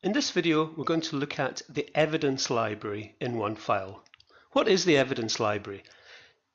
In this video, we're going to look at the evidence library in OneFile. What is the evidence library?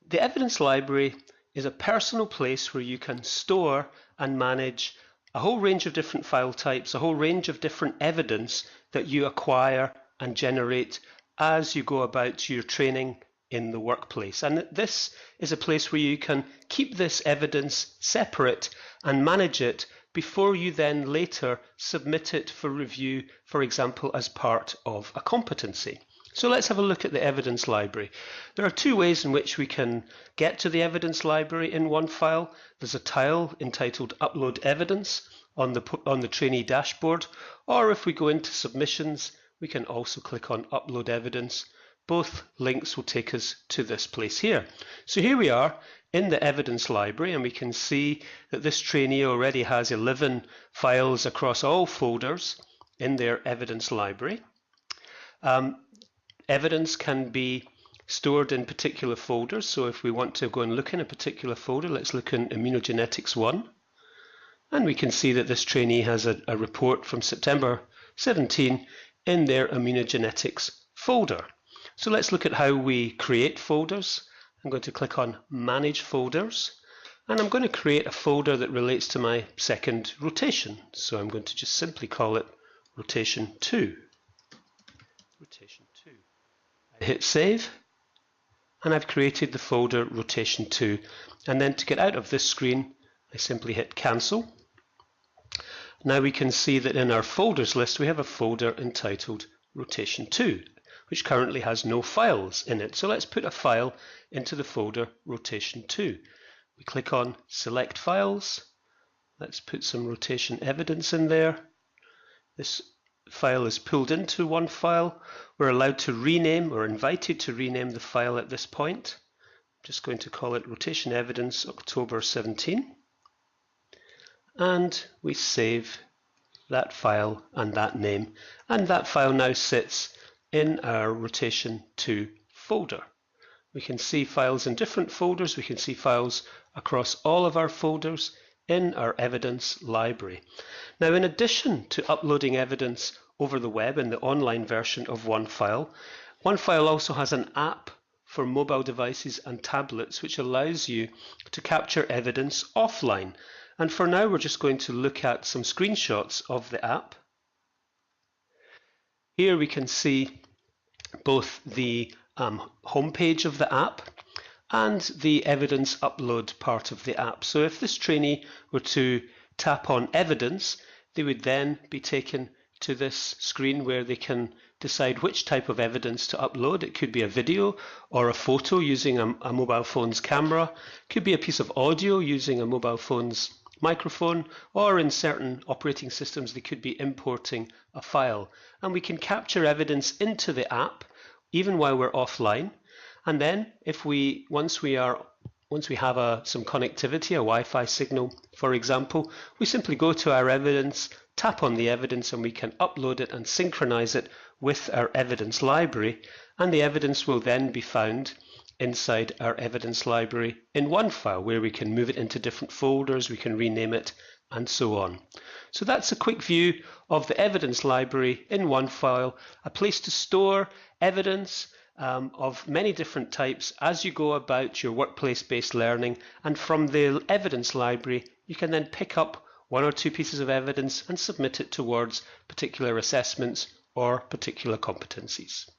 The evidence library is a personal place where you can store and manage a whole range of different file types, a whole range of different evidence that you acquire and generate as you go about your training in the workplace. And this is a place where you can keep this evidence separate and manage it before you then later submit it for review, for example, as part of a competency. So let's have a look at the evidence library. There are two ways in which we can get to the evidence library in OneFile. There's a tile entitled Upload Evidence on the trainee dashboard, or if we go into submissions, we can also click on Upload Evidence. Both links will take us to this place here. So here we are in the evidence library, and we can see that this trainee already has 11 files across all folders in their evidence library. Evidence can be stored in particular folders, so if we want to go and look in a particular folder, let's look in Immunogenetics 1, and we can see that this trainee has a report from September 17 in their Immunogenetics folder. So let's look at how we create folders. I'm going to click on Manage Folders, and I'm going to create a folder that relates to my second rotation. So I'm going to just simply call it Rotation 2. Rotation 2. I hit Save, and I've created the folder Rotation 2. And then to get out of this screen, I simply hit Cancel. Now we can see that in our folders list, we have a folder entitled Rotation 2. Which currently has no files in it. So let's put a file into the folder Rotation 2. We click on Select Files. Let's put some rotation evidence in there. This file is pulled into OneFile. We're allowed to rename or invited to rename the file at this point. I'm just going to call it Rotation Evidence October 17. And we save that file and that name. And that file now sits in our Rotation 2 folder. We can see files in different folders. We can see files across all of our folders in our evidence library. Now, in addition to uploading evidence over the web in the online version of OneFile, OneFile also has an app for mobile devices and tablets which allows you to capture evidence offline. And for now, we're just going to look at some screenshots of the app. Here we can see both the home page of the app and the evidence upload part of the app. So if this trainee were to tap on evidence, they would then be taken to this screen where they can decide which type of evidence to upload. It could be a video or a photo using a mobile phone's camera. It could be a piece of audio using a mobile phone's microphone, or in certain operating systems they could be importing a file. And we can capture evidence into the app even while we're offline. And then once we have some connectivity, a Wi-Fi signal for example, we simply go to our evidence, tap on the evidence, and we can upload it and synchronize it with our evidence library, and the evidence will then be found inside our evidence library in OneFile, where we can move it into different folders, we can rename it, and so on. So that's a quick view of the evidence library in OneFile, a place to store evidence of many different types as you go about your workplace-based learning. And from the evidence library, you can then pick up one or two pieces of evidence and submit it towards particular assessments or particular competencies.